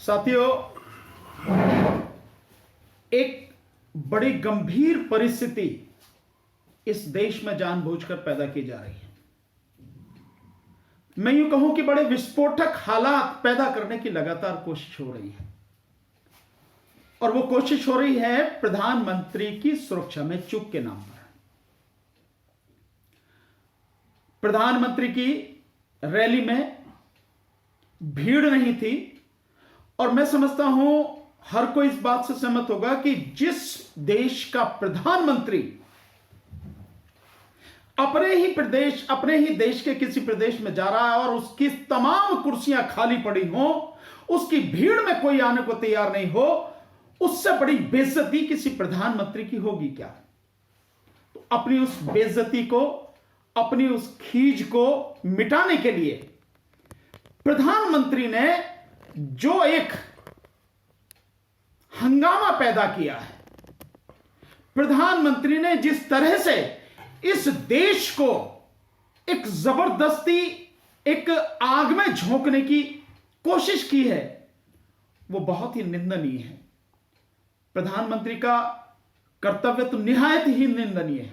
साथियों, एक बड़ी गंभीर परिस्थिति इस देश में जानबूझकर पैदा की जा रही है। मैं यूं कहूं कि बड़े विस्फोटक हालात पैदा करने की लगातार कोशिश हो रही है, और वो कोशिश हो रही है प्रधानमंत्री की सुरक्षा में चूक के नाम पर। प्रधानमंत्री की रैली में भीड़ नहीं थी, और मैं समझता हूं हर कोई इस बात से सहमत होगा कि जिस देश का प्रधानमंत्री अपने ही देश के किसी प्रदेश में जा रहा है और उसकी तमाम कुर्सियां खाली पड़ी हों, उसकी भीड़ में कोई आने को तैयार नहीं हो, उससे बड़ी बेइज्जती किसी प्रधानमंत्री की होगी क्या? तो अपनी उस बेइज्जती को, अपनी उस खीज को मिटाने के लिए प्रधानमंत्री ने जो एक हंगामा पैदा किया है, प्रधानमंत्री ने जिस तरह से इस देश को एक जबरदस्ती एक आग में झोंकने की कोशिश की है, वो बहुत ही निंदनीय है। प्रधानमंत्री का कर्तव्य तो निहायत ही निंदनीय है।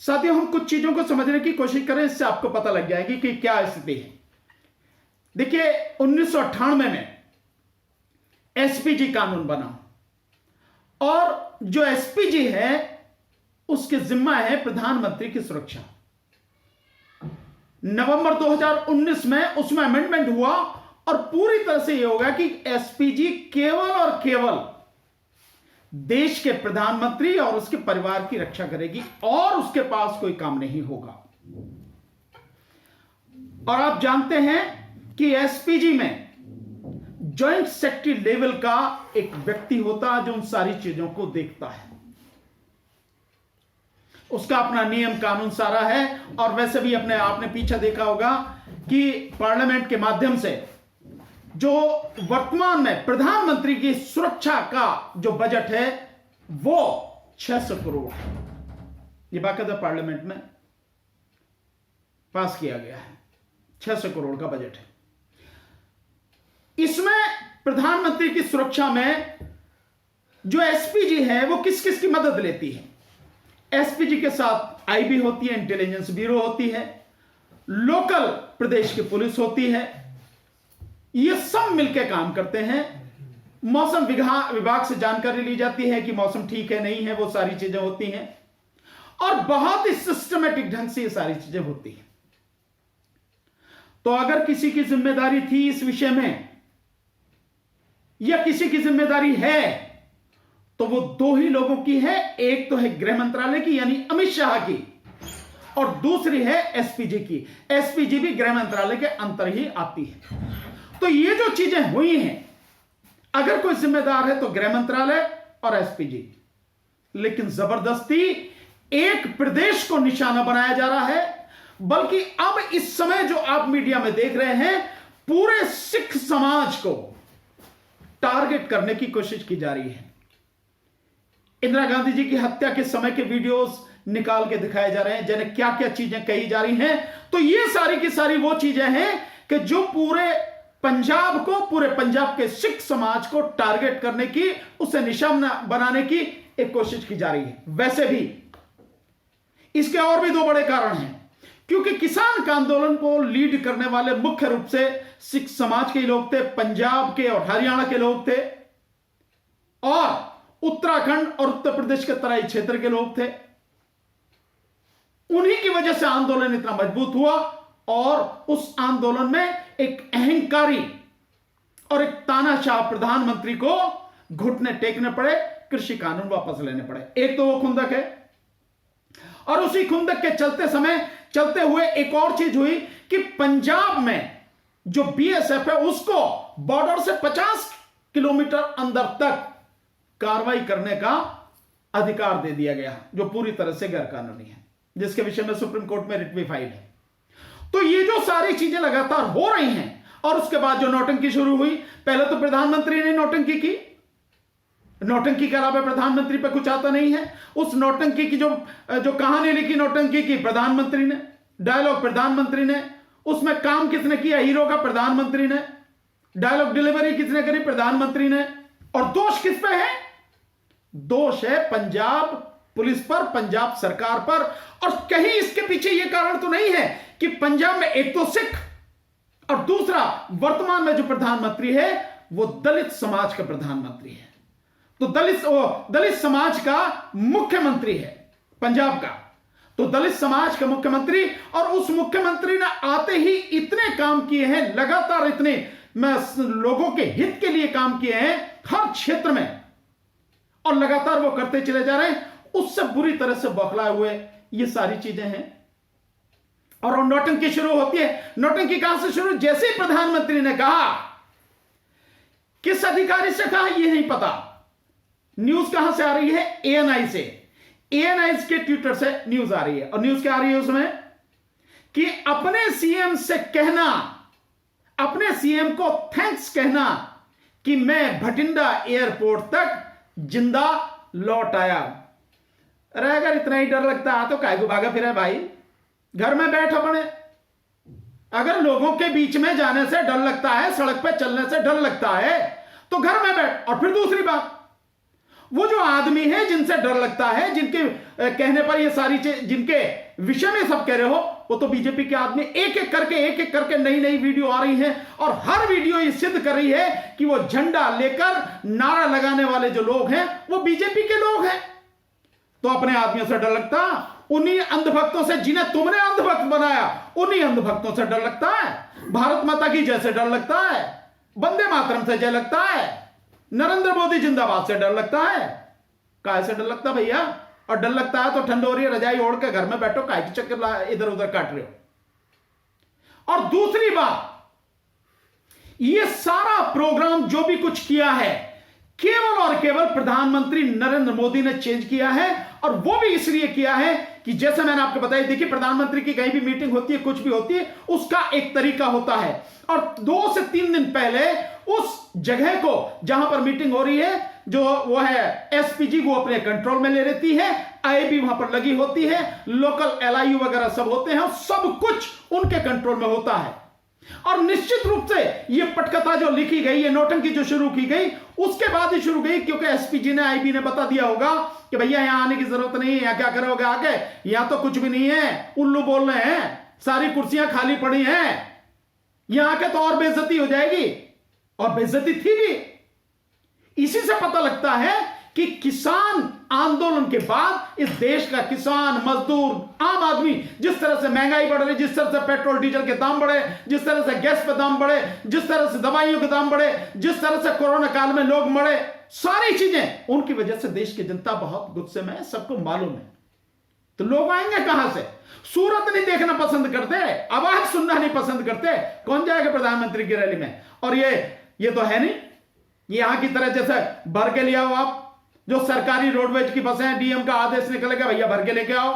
साथियों, हम कुछ चीजों को समझने की कोशिश करें, इससे आपको पता लग जाएगी कि क्या स्थिति है। देखिए, 1998 में एसपीजी कानून बना, और जो एसपीजी है उसके जिम्मा है प्रधानमंत्री की सुरक्षा। नवंबर 2019 में उसमें अमेंडमेंट हुआ, और पूरी तरह से यह होगा कि एसपीजी केवल और केवल देश के प्रधानमंत्री और उसके परिवार की रक्षा करेगी, और उसके पास कोई काम नहीं होगा। और आप जानते हैं कि एसपीजी में जॉइंट सेक्रेटरी लेवल का एक व्यक्ति होता है जो उन सारी चीजों को देखता है। उसका अपना नियम कानून सारा है, और वैसे भी आपने पीछे देखा होगा कि पार्लियामेंट के माध्यम से जो वर्तमान में प्रधानमंत्री की सुरक्षा का जो बजट है वो 600 करोड़ है। ये बाकायदा पार्लियामेंट में पास किया गया है, 600 करोड़ का बजट है। इसमें प्रधानमंत्री की सुरक्षा में जो एसपीजी है वो किस किस की मदद लेती है? एसपीजी के साथ आईबी होती है, इंटेलिजेंस ब्यूरो होती है, लोकल प्रदेश की पुलिस होती है। ये सब मिलकर काम करते हैं। मौसम विभाग से जानकारी ली जाती है कि मौसम ठीक है नहीं है, वो सारी चीजें होती हैं, और बहुत ही सिस्टमेटिक ढंग से ये सारी चीजें होती हैं। तो अगर किसी की जिम्मेदारी थी इस विषय में, या किसी की जिम्मेदारी है, तो वो दो ही लोगों की है। एक तो है गृह मंत्रालय की यानी अमित शाह की, और दूसरी है एसपीजी की। एसपीजी भी गृह मंत्रालय के अंतर ही आती है। तो ये जो चीजें हुई हैं, अगर कोई जिम्मेदार है तो गृह मंत्रालय और एसपीजी, लेकिन जबरदस्ती एक प्रदेश को निशाना बनाया जा रहा है। बल्कि अब इस समय जो आप मीडिया में देख रहे हैं, पूरे सिख समाज को टारगेट करने की कोशिश की जा रही है। इंदिरा गांधी जी की हत्या के समय के वीडियोस निकाल के दिखाए जा रहे हैं, जिन्हें क्या क्या चीजें कही जा रही हैं। तो ये सारी की सारी वो चीजें हैं कि जो पूरे पंजाब के सिख समाज को टारगेट करने की, उसे निशाना बनाने की एक कोशिश की जा रही है। वैसे भी इसके और भी दो बड़े कारण हैं, क्योंकि किसान का आंदोलन को लीड करने वाले मुख्य रूप से सिख समाज के लोग थे, पंजाब के और हरियाणा के लोग थे, और उत्तराखंड और उत्तर प्रदेश के तराई क्षेत्र के लोग थे। उन्हीं की वजह से आंदोलन इतना मजबूत हुआ, और उस आंदोलन में एक अहंकारी और एक तानाशाह प्रधानमंत्री को घुटने टेकने पड़े, कृषि कानून वापस लेने पड़े। एक तो वो खुंदक है, और उसी खुंदक के चलते हुए एक और चीज हुई कि पंजाब में जो बीएसएफ है उसको बॉर्डर से 50 किलोमीटर अंदर तक कार्रवाई करने का अधिकार दे दिया गया, जो पूरी तरह से गैरकानूनी है, जिसके विषय में सुप्रीम कोर्ट में रिट भी फाइल है। तो ये जो सारी चीजें लगातार हो रही हैं, और उसके बाद जो नौटंकी शुरू हुई, पहले तो प्रधानमंत्री ने नौटंकी की, नौटंकी के अलावा प्रधानमंत्री पे कुछ आता नहीं है। उस नौटंकी की जो कहानी लिखी नौटंकी की, प्रधानमंत्री ने, डायलॉग प्रधानमंत्री ने, उसमें काम किसने किया? हीरो का प्रधानमंत्री ने। डायलॉग डिलीवरी किसने करी? प्रधानमंत्री ने। और दोष किस पे है? दोष है पंजाब पुलिस पर, पंजाब सरकार पर। और कहीं इसके पीछे यह कारण तो नहीं है कि पंजाब में एक तो सिख और दूसरा वर्तमान में जो प्रधानमंत्री है वो दलित समाज का प्रधानमंत्री है। तो दलित समाज का मुख्यमंत्री है पंजाब का, तो दलित समाज का मुख्यमंत्री, और उस मुख्यमंत्री ने आते ही इतने काम किए हैं, लगातार इतने लोगों के हित के लिए काम किए हैं हर क्षेत्र में, और लगातार वो करते चले जा रहे हैं। उससे बुरी तरह से बौखलाए हुए ये सारी चीजें हैं। और नौटंकी शुरू होती है। नौटंकी कहां से शुरू? जैसे ही प्रधानमंत्री ने कहा, किस अधिकारी से कहा ये नहीं पता, न्यूज कहां से आ रही है? एएनआई से। एएनआई के ट्विटर से न्यूज आ रही है। और न्यूज क्या आ रही है उसमें? कि अपने सीएम से कहना, अपने सीएम को थैंक्स कहना कि मैं भटिंडा एयरपोर्ट तक जिंदा लौट आया। अरे अगर इतना ही डर लगता है तो काहे को भागा फिरे भाई, घर में बैठ अपने। अगर लोगों के बीच में जाने से डर लगता है, सड़क पे चलने से डर लगता है, तो घर में बैठ। और फिर दूसरी बात, वो जो आदमी है जिनसे डर लगता है, जिनके कहने पर ये सारी चीज, जिनके विषय में सब कह रहे हो, वो तो बीजेपी के आदमी एक एक करके नई नई वीडियो आ रही है। और हर वीडियो ये सिद्ध कर रही है कि वो झंडा लेकर नारा लगाने वाले जो लोग हैं वो बीजेपी के लोग हैं। तो अपने आदमियों से डर लगता, उन्हीं अंधभक्तों से जिन्हें तुमने अंधभक्त बनाया, उन्हीं अंधभक्तों से डर लगता है। भारत माता की जय से डर लगता है, वंदे मातरम से जय लगता है, नरेंद्र मोदी जिंदाबाद से डर लगता है। काय से डर लगता भैया? और डर लगता है तो ठंड हो रही है, रजाई ओढ़ के घर में बैठो, काय के चक्कर इधर उधर काट रहे हो। और दूसरी बात, ये सारा प्रोग्राम जो भी कुछ किया है, केवल और केवल प्रधानमंत्री नरेंद्र मोदी ने चेंज किया है। और वो भी इसलिए किया है कि जैसे मैंने आपको बताया, देखिए प्रधानमंत्री की कहीं भी मीटिंग होती है, कुछ भी होती है, उसका एक तरीका होता है। और 2 से 3 दिन पहले उस जगह को जहां पर मीटिंग हो रही है, जो वो है एसपीजी, वो अपने कंट्रोल में ले लेती है, आईबी वहां पर लगी होती है, लोकल एलआईयू वगैरह सब होते हैं, सब कुछ उनके कंट्रोल में होता है। और निश्चित रूप से ये पटकथा जो लिखी गई, ये नौटंकी जो शुरू की गई, उसके बाद ही शुरू गई, क्योंकि एसपीजी ने, आईबी ने बता दिया होगा कि भैया यहां आने की जरूरत नहीं है, यहां क्या करोगे आगे, यहां तो कुछ भी नहीं है, उल्लू बोल रहे हैं, सारी कुर्सियां खाली पड़ी हैं, यहां के तो और बेइज्जती हो जाएगी। और बेइज्जती थी भी। इसी से पता लगता है कि किसान आंदोलन के बाद इस देश का किसान, मजदूर, आम आदमी, जिस तरह से महंगाई बढ़ रही, जिस तरह से पेट्रोल डीजल के दाम बढ़े, जिस तरह से गैस पे दाम बढ़े, जिस तरह से दवाइयों के दाम बढ़े, जिस तरह से कोरोना काल में लोग मरे, सारी चीजें उनकी वजह से देश की जनता बहुत गुस्से में है, सबको मालूम है। तो लोग आएंगे कहां से? सूरत नहीं देखना पसंद करते, आवाज सुनना नहीं पसंद करते। कौन जाएगा प्रधानमंत्री की रैली में? और ये तो है नहीं, यहां की तरह जैसे भर के ले आओ आप, जो सरकारी रोडवेज की बसें, डीएम का आदेश निकलेगा भैया भर के लेके आओ,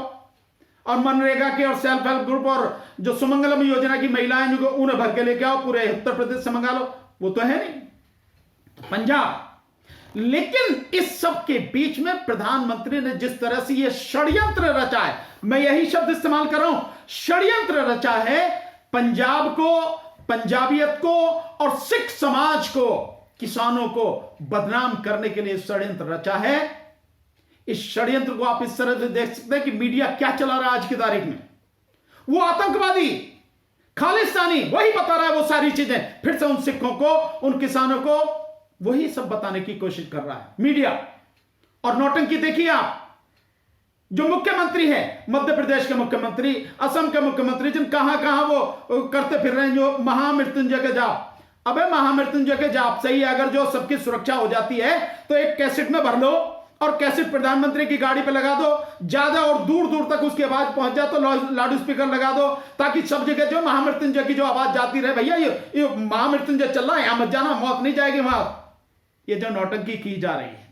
और मनरेगा के और सेल्फ हेल्प ग्रुप और जो सुमंगलम योजना की महिलाएं जो उन्हें भर के लेके आओ, पूरे उत्तर प्रदेश से मंगा लो। वो तो है नहीं पंजाब। लेकिन इस सब के बीच में प्रधानमंत्री ने जिस तरह से ये षड्यंत्र रचा है, मैं यही शब्द इस्तेमाल कर रहा हूं, षड्यंत्र रचा है, पंजाब को, पंजाबियत को और सिख समाज को, किसानों को बदनाम करने के लिए षड्यंत्र रचा है। इस षड्यंत्र को आप इस तरह से देख सकते हैं कि मीडिया क्या चला रहा है आज की तारीख में। वो आतंकवादी, खालिस्तानी, वही बता रहा है वो सारी चीजें, फिर से उन सिखों को, उन किसानों को वही सब बताने की कोशिश कर रहा है मीडिया। और नौटंकी देखिए आप, जो मुख्यमंत्री है, मध्य प्रदेश के मुख्यमंत्री, असम के मुख्यमंत्री, जिन कहां कहां वो करते फिर रहे हैं, जो महामृत्युंजय के जाप। अबे महामृत्युंजय के जाप सही है, अगर जो सबकी सुरक्षा हो जाती है तो एक कैसेट में भर लो और कैसेट प्रधानमंत्री की गाड़ी पे लगा दो, ज्यादा और दूर दूर तक उसकी आवाज पहुंच जाए तो लाउड स्पीकर लगा दो, ताकि सब जगह जो महामृत्युंजय की जो आवाज जाती रहे, भैया ये महामृत्युंजय चल रहा है, यहां मत जाना, मौत नहीं जाएगी वहां। ये जो नौटंकी की जा रही है,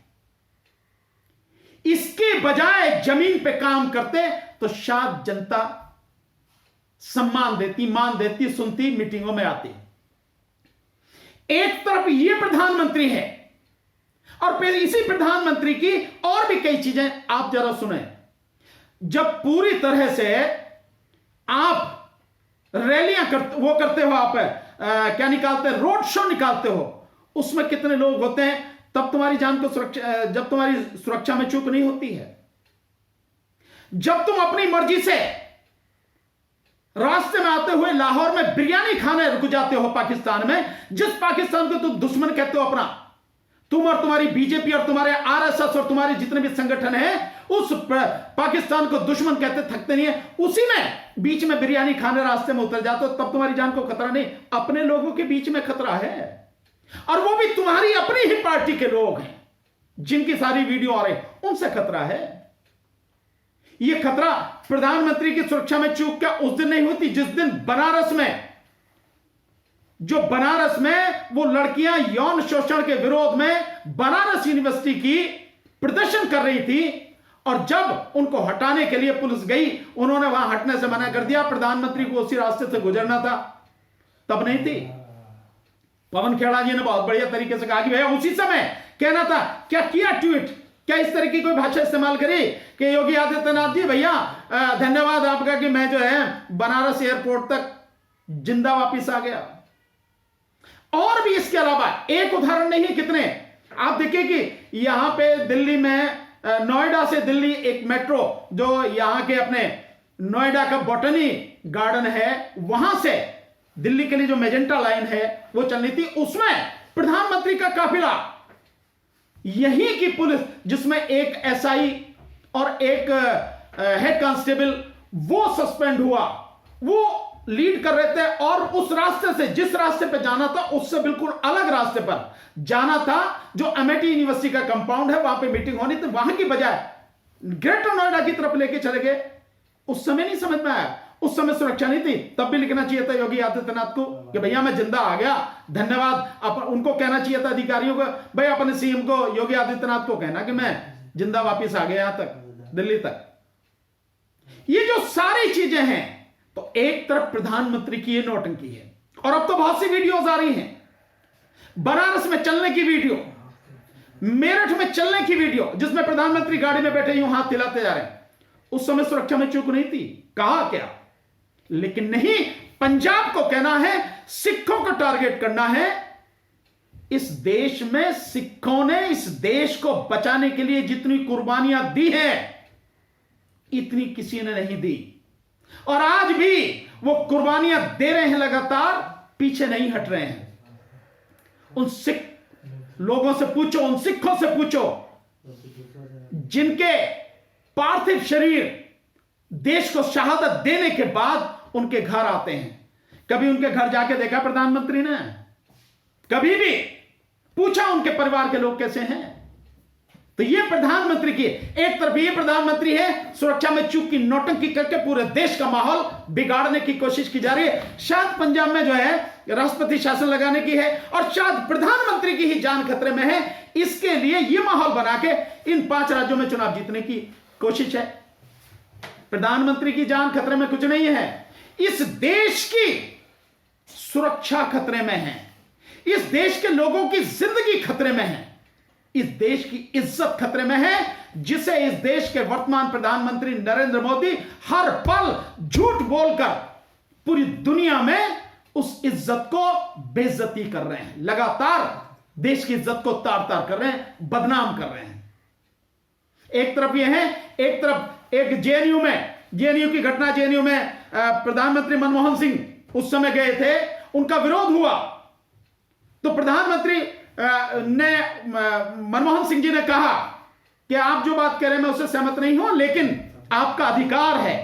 इसके बजाय जमीन पे काम करते तो शायद जनता सम्मान देती, मान देती, सुनती, मीटिंगों में आती। एक तरफ ये प्रधानमंत्री है और फिर इसी प्रधानमंत्री की और भी कई चीजें आप जरा सुने। जब पूरी तरह से आप रैलियां करते हो, आप क्या निकालते हैं, रोड शो निकालते हो, उसमें कितने लोग होते हैं, तब तुम्हारी जान को सुरक्षा, जब तुम्हारी सुरक्षा में चूक नहीं होती है। जब तुम अपनी मर्जी से रास्ते में आते हुए लाहौर में बिरयानी खाने रुक जाते हो पाकिस्तान में, जिस पाकिस्तान को तुम दुश्मन कहते हो अपना, तुम और तुम्हारी बीजेपी और तुम्हारे आरएसएस और तुम्हारे जितने भी संगठन हैं, उस पाकिस्तान को दुश्मन कहते थकते नहीं है, उसी में बीच में बिरयानी खाने रास्ते में उतर जाते हो, तब तुम्हारी जान को खतरा नहीं, अपने लोगों के बीच में खतरा है। और वो भी तुम्हारी अपनी ही पार्टी के लोग हैं जिनकी सारी वीडियो आ रही, उनसे खतरा है। यह खतरा प्रधानमंत्री की सुरक्षा में चूक क्या उस दिन नहीं होती जिस दिन बनारस में वो लड़कियां यौन शोषण के विरोध में बनारस यूनिवर्सिटी की प्रदर्शन कर रही थी, और जब उनको हटाने के लिए पुलिस गई, उन्होंने वहां हटने से मना कर दिया, प्रधानमंत्री को उसी रास्ते से गुजरना था, तब नहीं थी। पवन खेड़ा जी ने बहुत बढ़िया तरीके से कहा कि भैया उसी समय कहना था, क्या किया ट्वीट, क्या इस तरह की कोई भाषा इस्तेमाल करी कि योगी आदित्यनाथ जी भैया धन्यवाद आपका कि मैं जो है बनारस एयरपोर्ट तक जिंदा वापिस आ गया। और भी इसके अलावा एक उदाहरण नहीं, कितने आप देखिए कि यहां पे दिल्ली में नोएडा से दिल्ली एक मेट्रो जो यहां के अपने नोएडा का बॉटनी गार्डन है, वहां से दिल्ली के लिए जो मेजेंटा लाइन है वो चलनी थी, उसमें प्रधानमंत्री का काफिला, यहीं की पुलिस जिसमें एक एसआई और एक हेड कांस्टेबल वो सस्पेंड हुआ, वो लीड कर रहे थे, और उस रास्ते से, जिस रास्ते पे जाना था उससे बिल्कुल अलग रास्ते पर जाना था, जो अमेठी यूनिवर्सिटी का कंपाउंड है, वहां पे मीटिंग होनी थी, वहां की बजाय ग्रेटर नोएडा की तरफ लेके चले गए। उस समय नहीं समझ में आया, उस समय सुरक्षा नहीं थी, तब भी लिखना चाहिए था योगी आदित्यनाथ को कि भैया मैं जिंदा आ गया, धन्यवाद। उनको कहना चाहिए था अधिकारियों को, भाई अपने सीएम को, योगी आदित्यनाथ को कहना कि मैं जिंदा वापिस आ गया यहां तक, दिल्ली तक। ये जो सारी चीजें हैं, तो एक तरफ प्रधानमंत्री की ये नौटंकी है, और अब तो बहुत सी वीडियोज आ रही हैं, बनारस में चलने की वीडियो, मेरठ में चलने की वीडियो, जिसमें प्रधानमंत्री गाड़ी में बैठे यूं हाथ हिलाते जा रहे हैं। उस समय सुरक्षा में चूक नहीं थी, कहा क्या, लेकिन नहीं, पंजाब को कहना है, सिखों को टारगेट करना है। इस देश में सिखों ने इस देश को बचाने के लिए जितनी कुर्बानियां दी हैं, इतनी किसी ने नहीं दी, और आज भी वो कुर्बानियां दे रहे हैं, लगातार पीछे नहीं हट रहे हैं। उन सिख लोगों से पूछो, उन सिखों से पूछो जिनके पार्थिव शरीर देश को शहादत देने के बाद उनके घर आते हैं। कभी उनके घर जाके देखा प्रधानमंत्री ने? कभी भी पूछा उनके परिवार के लोग कैसे हैं? तो ये प्रधानमंत्री की, एक तरफ ये प्रधानमंत्री है, सुरक्षा में चूक की नौटंकी करके पूरे देश का माहौल बिगाड़ने की कोशिश की जा रही है। शायद पंजाब में जो है राष्ट्रपति शासन लगाने की है, और शायद प्रधानमंत्री की ही जान खतरे में है, इसके लिए यह माहौल बना के इन 5 राज्यों में चुनाव जीतने की कोशिश है। प्रधानमंत्री की जान खतरे में कुछ नहीं है, इस देश की सुरक्षा खतरे में है, इस देश के लोगों की जिंदगी खतरे में है, इस देश की इज्जत खतरे में है, जिसे इस देश के वर्तमान प्रधानमंत्री नरेंद्र मोदी हर पल झूठ बोलकर पूरी दुनिया में उस इज्जत को बेइज्जती कर रहे हैं, लगातार देश की इज्जत को तार तार कर रहे हैं, बदनाम कर रहे हैं। एक तरफ यह है, एक तरफ एक जेएनयू की घटना, जेएनयू में प्रधानमंत्री मनमोहन सिंह उस समय गए थे, उनका विरोध हुआ, तो प्रधानमंत्री ने मनमोहन सिंह जी ने कहा कि आप जो बात कह रहे हैं मैं उससे सहमत नहीं हूं, लेकिन आपका अधिकार है,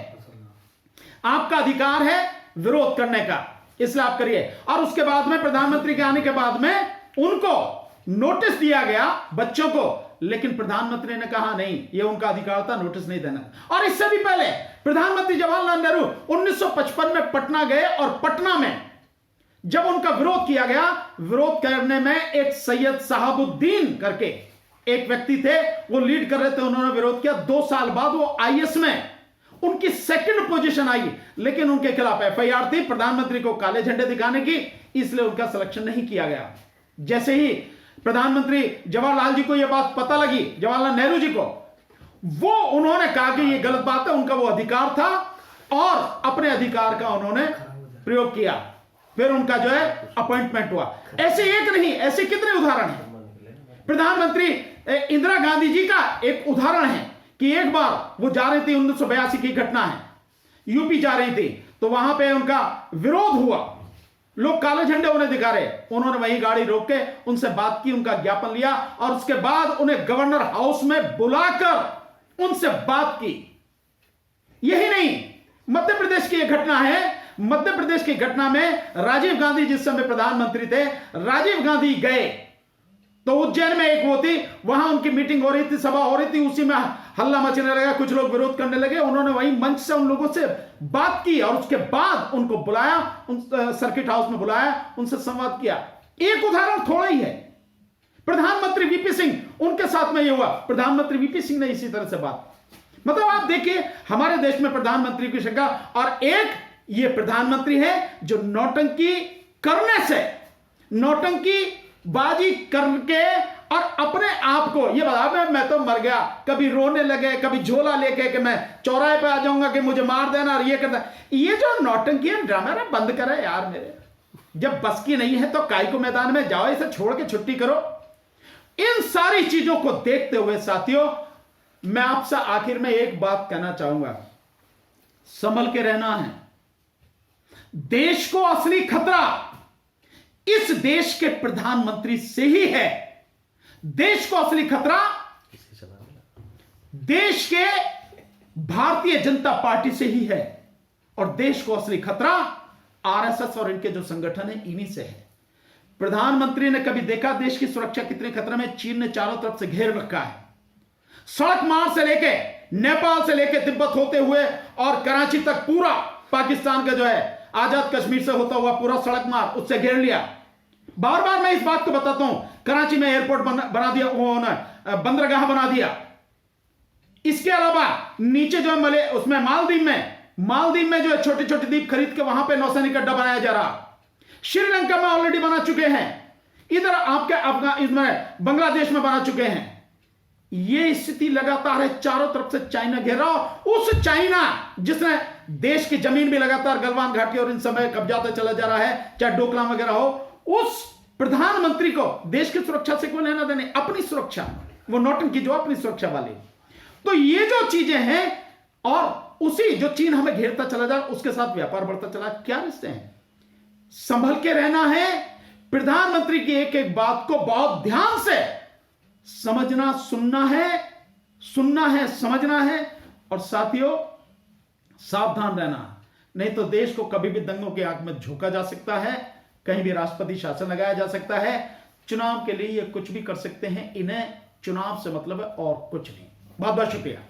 आपका अधिकार है विरोध करने का, इसलिए आप करिए। और उसके बाद में प्रधानमंत्री के आने के बाद में उनको नोटिस दिया गया, बच्चों को, लेकिन प्रधानमंत्री ने कहा नहीं, यह उनका अधिकार था, नोटिस नहीं देना। और इससे भी पहले प्रधानमंत्री जवाहरलाल नेहरू 1955 में पटना गए, और पटना में जब उनका विरोध किया गया, विरोध करने में एक सैयद साहबुद्दीन करके एक व्यक्ति थे, वो लीड कर रहे थे, उन्होंने विरोध किया। 2 साल बाद वो आईएएस में उनकी 2nd पोजीशन आई, लेकिन उनके खिलाफ एफआईआर थी प्रधानमंत्री को काले झंडे दिखाने की, इसलिए उनका सिलेक्शन नहीं किया गया। जैसे ही प्रधानमंत्री जवाहरलाल जी को यह बात पता लगी, जवाहरलाल नेहरू जी को, वो उन्होंने कहा कि यह गलत बात है, उनका वो अधिकार था, और अपने अधिकार का उन्होंने प्रयोग किया। फिर उनका जो है अपॉइंटमेंट हुआ। ऐसे एक नहीं, ऐसे कितने उदाहरण हैं। प्रधानमंत्री इंदिरा गांधी जी का एक उदाहरण है कि एक बार वो जा रही थी, 1982 की घटना है, यूपी जा रही थी, तो वहां पे उनका विरोध हुआ, लोग काले झंडे उन्हें दिखा रहे, उन्होंने वही गाड़ी रोक के उनसे बात की, उनका ज्ञापन लिया और उसके बाद उन्हें गवर्नर हाउस में बुलाकर उनसे बात की। यही नहीं, मध्य प्रदेश की एक घटना है। मध्य प्रदेश की घटना में राजीव गांधी जिस समय प्रधानमंत्री थे, राजीव गांधी गए तो उज्जैन में एक वो थी, वहां उनकी मीटिंग हो रही थी, सभा हो रही थी, उसी में हल्ला मचने लगा, कुछ लोग विरोध करने लगे। उन्होंने वहीं मंच से उन लोगों से बात की और उसके बाद उनको बुलाया, सर्किट हाउस में बुलाया, उनसे संवाद किया। एक उदाहरण थोड़ा ही है। प्रधानमंत्री वीपी सिंह, उनके साथ में यह हुआ, प्रधानमंत्री वीपी सिंह ने इसी तरह से बात, मतलब आप देखिए हमारे देश में प्रधानमंत्री की शंका, और एक ये प्रधानमंत्री है जो नौटंकी करने से, नौटंकी बाजी करके और अपने आप को ये बता, मैं तो मर गया, कभी रोने लगे, कभी झोला लेके कि मैं चौराहे पे आ जाऊंगा कि मुझे मार देना, और ये करता, ये जो नौटंकी है ड्रामा ना बंद करे यार मेरे। जब बस की नहीं है तो काय को मैदान में जाओ, इसे छोड़ के छुट्टी करो। इन सारी चीजों को देखते हुए साथियों, मैं आपसे आखिर में एक बात कहना चाहूंगा, संभल के रहना है। देश को असली खतरा इस देश के प्रधानमंत्री से ही है। देश को असली खतरा देश के भारतीय जनता पार्टी से ही है, और देश को असली खतरा आरएसएस और इनके जो संगठन है इन्हीं से है। प्रधानमंत्री ने कभी देखा देश की सुरक्षा कितने खतरे में? चीन ने चारों तरफ से घेर रखा है, सड़क मार्ग से लेके नेपाल से लेके तिब्बत होते हुए और कराची तक पूरा पाकिस्तान का जो है आजाद कश्मीर से होता हुआ पूरा सड़क मार्ग उससे घेर लिया। बार बार मैं इस बात को बताता हूं, कराची में एयरपोर्ट बना दिया, बंदरगाह बना दिया। इसके अलावा नीचे जो है उसमें मालदीव में जो है छोटे छोटे द्वीप खरीद के वहां पे नौसैनिक अड्डा बनाया जा रहा। श्रीलंका में ऑलरेडी बना चुके हैं, इधर आपके इसमें बांग्लादेश में बना चुके हैं। ये स्थिति लगातार है, चारों तरफ से चाइना घेर रहा। उस चाइना जिसने देश की जमीन भी लगातार गलवान घाटी और इन समय कब्जाता चला जा रहा है, चाहे डोकलाम वगैरह हो, उस प्रधानमंत्री को देश की सुरक्षा से कोई लेना देना, अपनी सुरक्षा, वो नौटंकी जो अपनी सुरक्षा वाली। तो ये जो चीजें हैं, और उसी जो चीन हमें घेरता चला जा, उसके साथ व्यापार बढ़ता चला, क्या रिश्ते हैं? संभल के रहना है। प्रधानमंत्री की एक एक बात को बहुत ध्यान से समझना, सुनना है, समझना है, और साथियों सावधान रहना, नहीं तो देश को कभी भी दंगों की आंख में झोंका जा सकता है, कहीं भी राष्ट्रपति शासन लगाया जा सकता है। चुनाव के लिए ये कुछ भी कर सकते हैं, इन्हें चुनाव से मतलब है और कुछ नहीं। बहुत बहुत शुक्रिया।